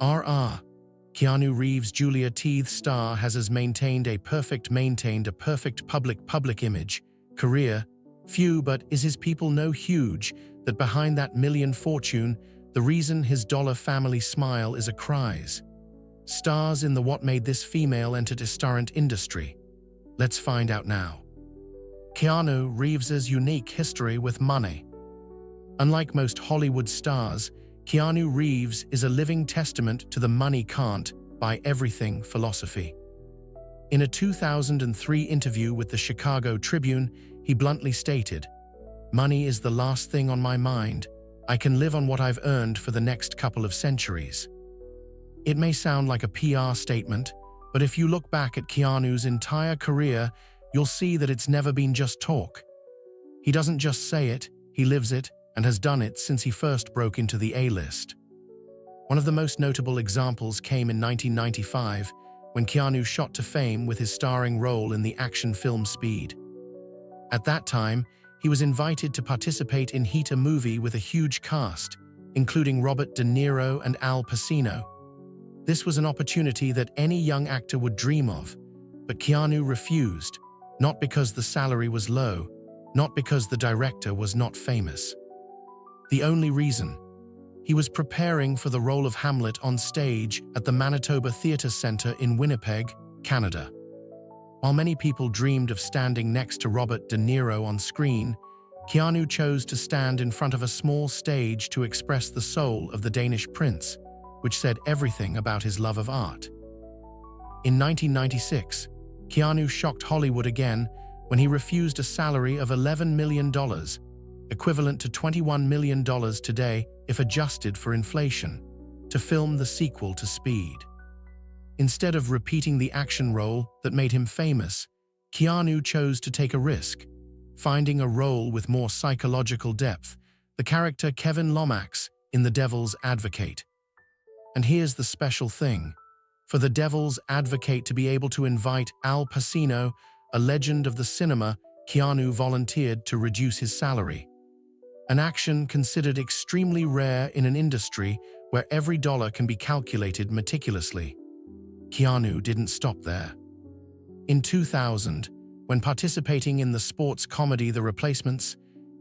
RR. Keanu Reeves' Julia Teeth star has maintained a perfect public image, career, few but is his people know huge, that behind that million fortune, the reason his dollar family smile is a cries. Stars in the what made this female enter restaurant industry. Let's find out now. Keanu Reeves's unique history with money. Unlike most Hollywood stars, Keanu Reeves is a living testament to the money can't buy everything philosophy. In a 2003 interview with the Chicago Tribune, he bluntly stated, "Money is the last thing on my mind. I can live on what I've earned for the next couple of centuries." It may sound like a PR statement, but if you look back at Keanu's entire career, you'll see that it's never been just talk. He doesn't just say it, he lives it, and has done it since he first broke into the A-list. One of the most notable examples came in 1995, when Keanu shot to fame with his starring role in the action film Speed. At that time, he was invited to participate in Heat, a movie with a huge cast, including Robert De Niro and Al Pacino. This was an opportunity that any young actor would dream of, but Keanu refused, not because the salary was low, not because the director was not famous. The only reason: he was preparing for the role of Hamlet on stage at the Manitoba Theatre Centre in Winnipeg, Canada. While many people dreamed of standing next to Robert De Niro on screen, Keanu chose to stand in front of a small stage to express the soul of the Danish prince, which said everything about his love of art. In 1996, Keanu shocked Hollywood again when he refused a salary of $11 million, equivalent to $21 million today if adjusted for inflation, to film the sequel to Speed. Instead of repeating the action role that made him famous, Keanu chose to take a risk, finding a role with more psychological depth, the character Kevin Lomax in The Devil's Advocate. And here's the special thing: for The Devil's Advocate to be able to invite Al Pacino, a legend of the cinema, Keanu volunteered to reduce his salary. An action considered extremely rare in an industry where every dollar can be calculated meticulously. Keanu didn't stop there. In 2000, when participating in the sports comedy The Replacements,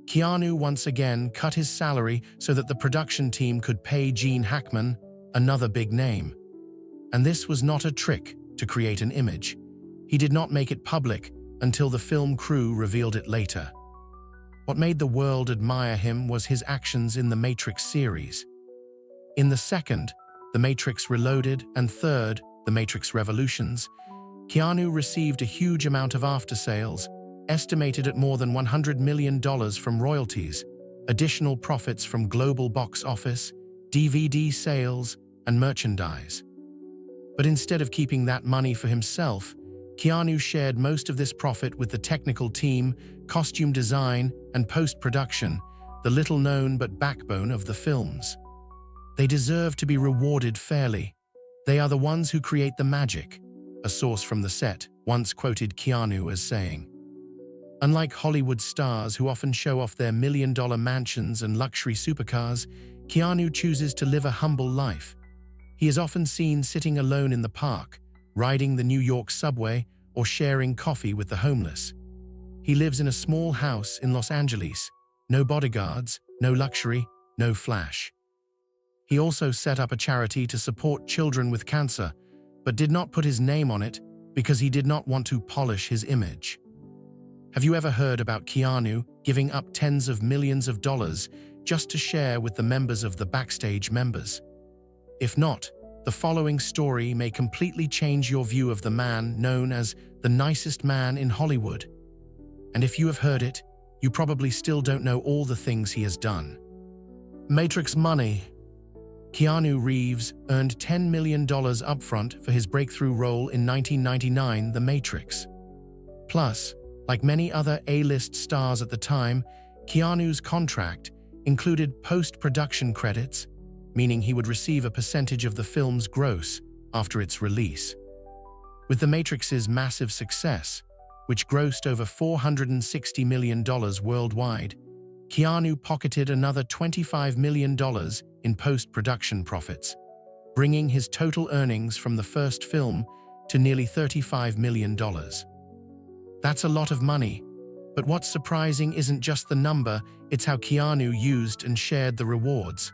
Keanu once again cut his salary so that the production team could pay Gene Hackman, another big name. And this was not a trick to create an image. He did not make it public until the film crew revealed it later. What made the world admire him was his actions in the Matrix series. In the second, The Matrix Reloaded, and third, The Matrix Revolutions, Keanu received a huge amount of after-sales, estimated at more than $100 million from royalties, additional profits from global box office, DVD sales, and merchandise. But instead of keeping that money for himself, Keanu shared most of this profit with the technical team, costume design, and post-production, the little-known but backbone of the films. They deserve to be rewarded fairly. They are the ones who create the magic, a source from the set once quoted Keanu as saying. Unlike Hollywood stars who often show off their million-dollar mansions and luxury supercars, Keanu chooses to live a humble life. He is often seen sitting alone in the park, riding the New York subway, or sharing coffee with the homeless. He lives in a small house in Los Angeles. No bodyguards, no luxury, no flash. He also set up a charity to support children with cancer, but did not put his name on it because he did not want to polish his image. Have you ever heard about Keanu giving up tens of millions of dollars just to share with the members of the backstage members? If not, the following story may completely change your view of the man known as the nicest man in Hollywood. And if you have heard it, you probably still don't know all the things he has done. Matrix money. Keanu Reeves earned $10 million upfront for his breakthrough role in 1999 The Matrix. Plus, like many other A-list stars at the time, Keanu's contract included post-production credits, meaning he would receive a percentage of the film's gross after its release. With The Matrix's massive success, which grossed over $460 million worldwide, Keanu pocketed another $25 million in post-production profits. bringing his total earnings from the first film to nearly $35 million. That's a lot of money, but what's surprising isn't just the number, it's how Keanu used and shared the rewards.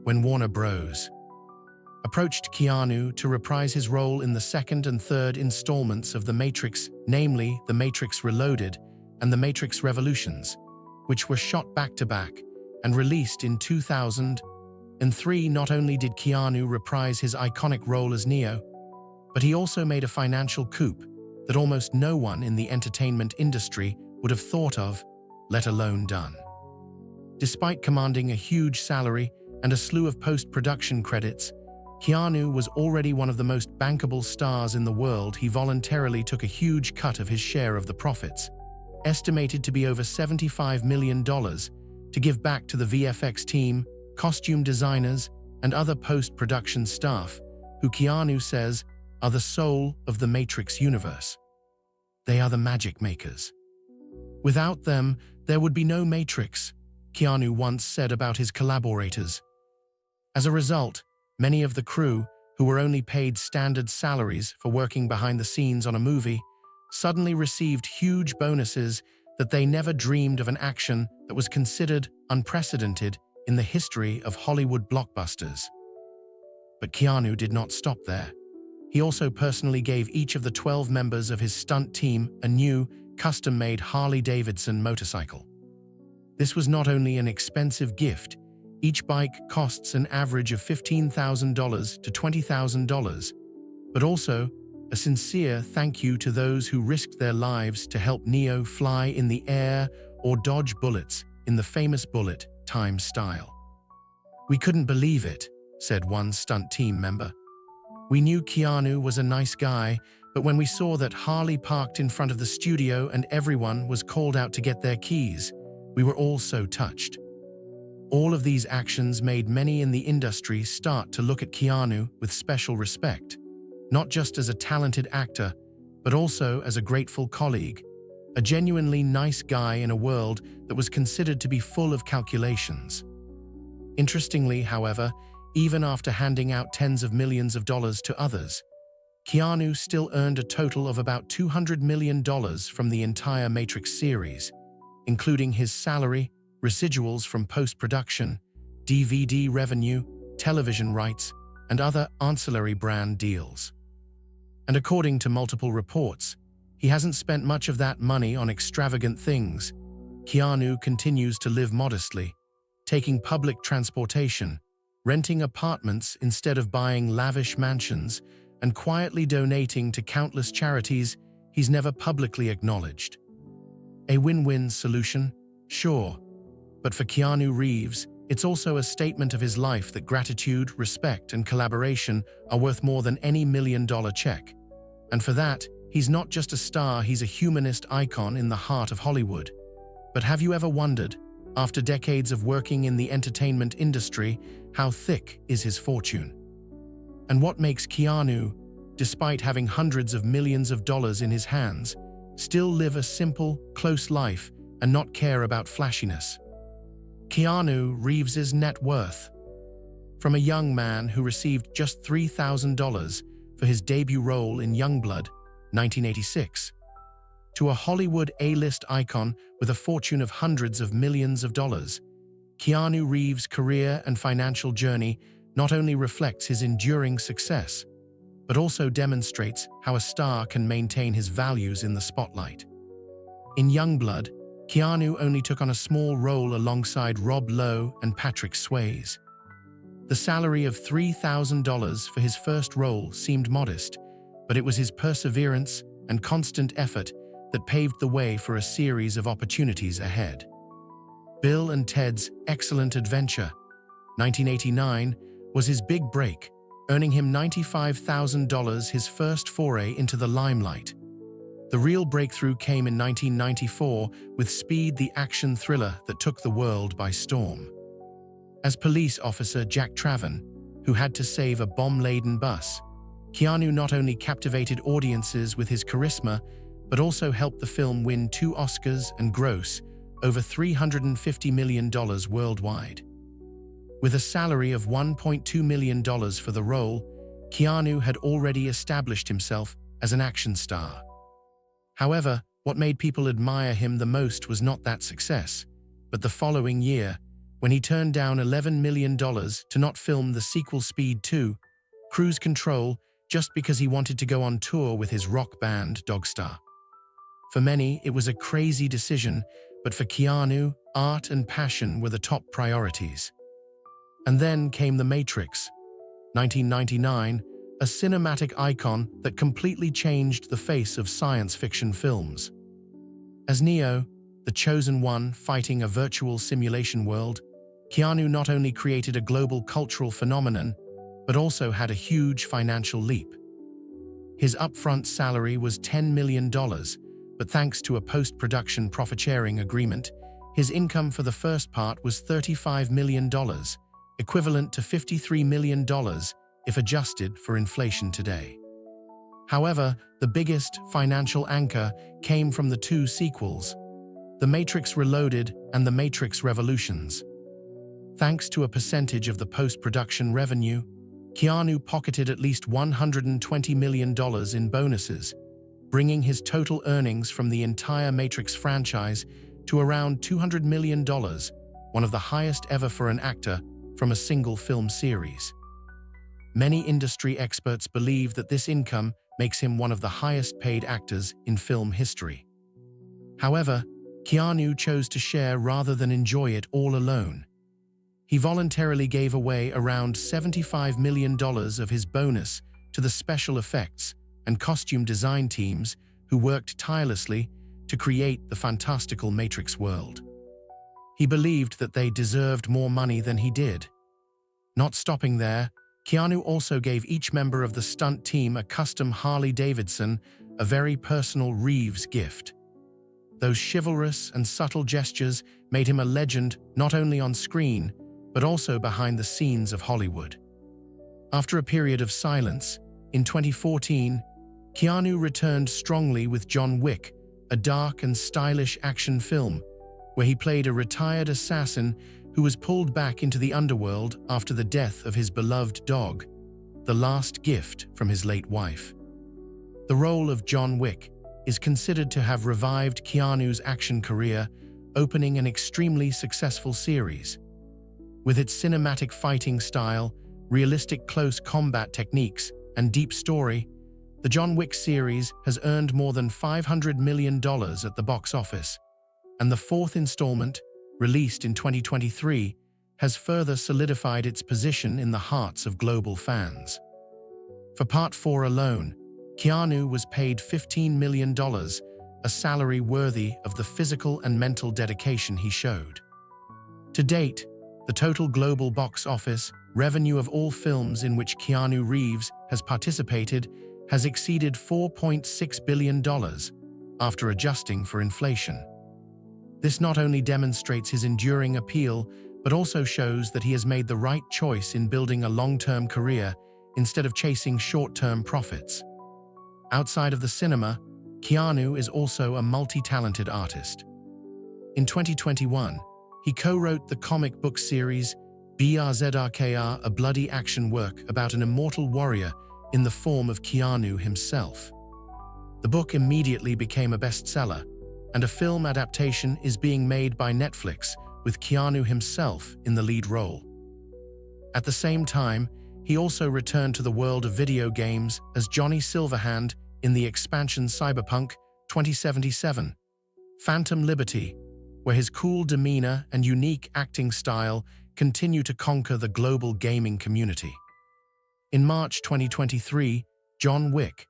When Warner Bros. approached Keanu to reprise his role in the second and third installments of The Matrix, namely The Matrix Reloaded and The Matrix Revolutions, which were shot back-to-back and released in 2003, not only did Keanu reprise his iconic role as Neo, but he also made a financial coup that almost no one in the entertainment industry would have thought of, let alone done. Despite commanding a huge salary and a slew of post-production credits, Keanu was already one of the most bankable stars in the world. He voluntarily took a huge cut of his share of the profits, estimated to be over $75 million, to give back to the VFX team, costume designers, and other post-production staff, who Keanu says are the soul of the Matrix universe. They are the magic makers. Without them, there would be no Matrix, Keanu once said about his collaborators. As a result, many of the crew, who were only paid standard salaries for working behind the scenes on a movie, suddenly received huge bonuses that they never dreamed of, an action that was considered unprecedented in the history of Hollywood blockbusters. But Keanu did not stop there. He also personally gave each of the 12 members of his stunt team a new, custom-made Harley-Davidson motorcycle. This was not only an expensive gift, each bike costs an average of $15,000 to $20,000, but also a sincere thank you to those who risked their lives to help Neo fly in the air or dodge bullets in the famous bullet time style. "We couldn't believe it," said one stunt team member. "We knew Keanu was a nice guy, but when we saw that Harley parked in front of the studio and everyone was called out to get their keys, we were all so touched." All of these actions made many in the industry start to look at Keanu with special respect, not just as a talented actor, but also as a grateful colleague, a genuinely nice guy in a world that was considered to be full of calculations. Interestingly, however, even after handing out tens of millions of dollars to others, Keanu still earned a total of about $200 million from the entire Matrix series, including his salary, residuals from post-production, DVD revenue, television rights, and other ancillary brand deals. And according to multiple reports, he hasn't spent much of that money on extravagant things. Keanu continues to live modestly, taking public transportation, renting apartments instead of buying lavish mansions, and quietly donating to countless charities he's never publicly acknowledged. A win-win solution? Sure. But for Keanu Reeves, it's also a statement of his life that gratitude, respect, and collaboration are worth more than any million-dollar check. And for that, he's not just a star, he's a humanist icon in the heart of Hollywood. But have you ever wondered, after decades of working in the entertainment industry, how thick is his fortune? And what makes Keanu, despite having hundreds of millions of dollars in his hands, still live a simple, close life and not care about flashiness? Keanu Reeves's net worth. From a young man who received just $3,000 for his debut role in Youngblood, 1986, to a Hollywood A-list icon with a fortune of hundreds of millions of dollars, Keanu Reeves' career and financial journey not only reflects his enduring success, but also demonstrates how a star can maintain his values in the spotlight. In Youngblood, Keanu only took on a small role alongside Rob Lowe and Patrick Swayze. The salary of $3,000 for his first role seemed modest, but it was his perseverance and constant effort that paved the way for a series of opportunities ahead. Bill and Ted's Excellent Adventure, 1989, was his big break, earning him $95,000, his first foray into the limelight. The real breakthrough came in 1994 with Speed, the action thriller that took the world by storm. As police officer Jack Traven, who had to save a bomb-laden bus, Keanu not only captivated audiences with his charisma, but also helped the film win 2 Oscars and gross over $350 million worldwide. With a salary of $1.2 million for the role, Keanu had already established himself as an action star. However, what made people admire him the most was not that success, but the following year, when he turned down $11 million to not film the sequel Speed 2, Cruise Control, just because he wanted to go on tour with his rock band Dogstar. For many, it was a crazy decision, but for Keanu, art and passion were the top priorities. And then came The Matrix, 1999, a cinematic icon that completely changed the face of science fiction films. As Neo, the chosen one fighting a virtual simulation world, Keanu not only created a global cultural phenomenon, but also had a huge financial leap. His upfront salary was $10 million, but thanks to a post-production profit-sharing agreement, his income for the first part was $35 million, equivalent to $53 million if adjusted for inflation today. However, the biggest financial anchor came from the two sequels, The Matrix Reloaded and The Matrix Revolutions. Thanks to a percentage of the post-production revenue, Keanu pocketed at least $120 million in bonuses, bringing his total earnings from the entire Matrix franchise to around $200 million, one of the highest ever for an actor from a single film series. Many industry experts believe that this income makes him one of the highest-paid actors in film history. However, Keanu chose to share rather than enjoy it all alone. He voluntarily gave away around $75 million of his bonus to the special effects and costume design teams who worked tirelessly to create the fantastical Matrix world. He believed that they deserved more money than he did. Not stopping there, Keanu also gave each member of the stunt team a custom Harley-Davidson, a very personal Reeves gift. Those chivalrous and subtle gestures made him a legend not only on screen, but also behind the scenes of Hollywood. After a period of silence, in 2014, Keanu returned strongly with John Wick, a dark and stylish action film, where he played a retired assassin who was pulled back into the underworld after the death of his beloved dog, the last gift from his late wife. The role of John Wick is considered to have revived Keanu's action career, opening an extremely successful series. With its cinematic fighting style, realistic close combat techniques, and deep story, the John Wick series has earned more than $500 million at the box office, and the fourth installment, released in 2023, has further solidified its position in the hearts of global fans. For Part 4 alone, Keanu was paid $15 million, a salary worthy of the physical and mental dedication he showed. To date, the total global box office revenue of all films in which Keanu Reeves has participated has exceeded $4.6 billion, after adjusting for inflation. This not only demonstrates his enduring appeal, but also shows that he has made the right choice in building a long-term career instead of chasing short-term profits. Outside of the cinema, Keanu is also a multi-talented artist. In 2021, he co-wrote the comic book series BRZRKR, a bloody action work about an immortal warrior in the form of Keanu himself. The book immediately became a bestseller, and a film adaptation is being made by Netflix with Keanu himself in the lead role. At the same time, he also returned to the world of video games as Johnny Silverhand in the expansion Cyberpunk 2077, Phantom Liberty, where his cool demeanor and unique acting style continue to conquer the global gaming community. In March 2023, John Wick,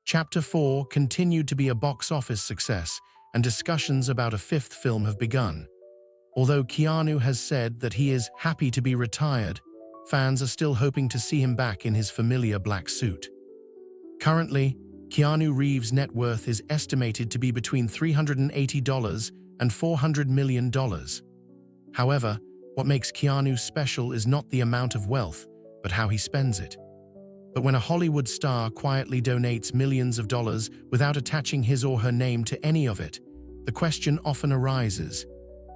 Chapter 4 continued to be a box office success, and discussions about a fifth film have begun. Although Keanu has said that he is happy to be retired, fans are still hoping to see him back in his familiar black suit. Currently, Keanu Reeves' net worth is estimated to be between $380 and $400 million. However, what makes Keanu special is not the amount of wealth, but how he spends it. But when a Hollywood star quietly donates millions of dollars without attaching his or her name to any of it, the question often arises,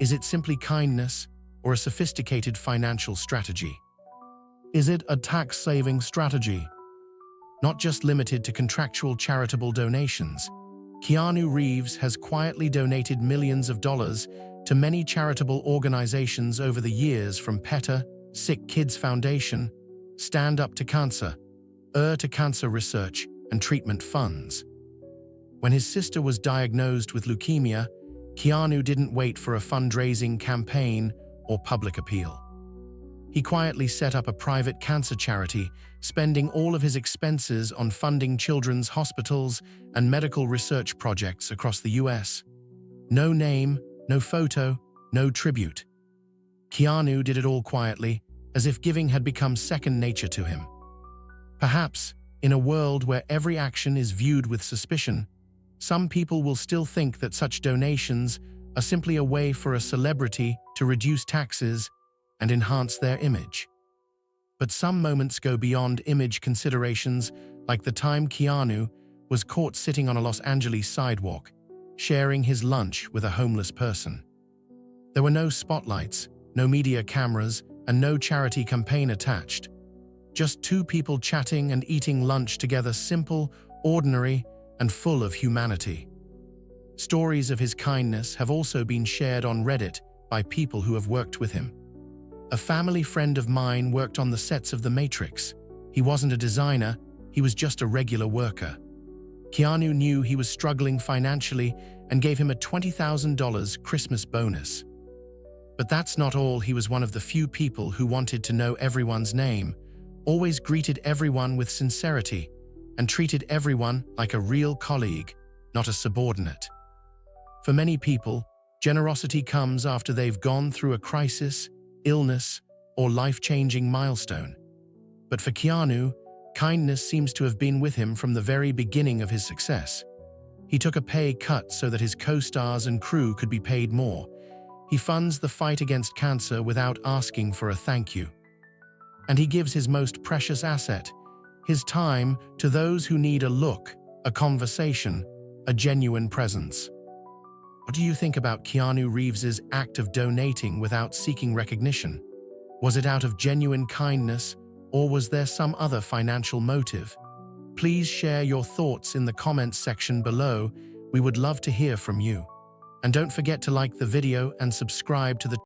is it simply kindness, or a sophisticated financial strategy? Is it a tax-saving strategy? Not just limited to contractual charitable donations, Keanu Reeves has quietly donated millions of dollars to many charitable organizations over the years, from PETA, Sick Kids Foundation, Stand Up to Cancer, to cancer research and treatment funds. When his sister was diagnosed with leukemia, Keanu didn't wait for a fundraising campaign or public appeal. He quietly set up a private cancer charity, spending all of his expenses on funding children's hospitals and medical research projects across the US. No name, no photo, no tribute. Keanu did it all quietly, as if giving had become second nature to him. Perhaps, in a world where every action is viewed with suspicion, some people will still think that such donations are simply a way for a celebrity to reduce taxes and enhance their image. But some moments go beyond image considerations, like the time Keanu was caught sitting on a Los Angeles sidewalk, sharing his lunch with a homeless person. There were no spotlights, no media cameras, and no charity campaign attached. Just two people chatting and eating lunch together, simple, ordinary, and full of humanity. Stories of his kindness have also been shared on Reddit by people who have worked with him. A family friend of mine worked on the sets of The Matrix. He wasn't a designer, he was just a regular worker. Keanu knew he was struggling financially and gave him a $20,000 Christmas bonus. But that's not all. He was one of the few people who wanted to know everyone's name, always greeted everyone with sincerity, and treated everyone like a real colleague, not a subordinate. For many people, generosity comes after they've gone through a crisis, illness, or life-changing milestone. But for Keanu, kindness seems to have been with him from the very beginning of his success. He took a pay cut so that his co-stars and crew could be paid more. He funds the fight against cancer without asking for a thank you. And he gives his most precious asset, his time, to those who need a look, a conversation, a genuine presence. What do you think about Keanu Reeves's act of donating without seeking recognition? Was it out of genuine kindness, or was there some other financial motive? Please share your thoughts in the comments section below. We would love to hear from you. And don't forget to like the video and subscribe to the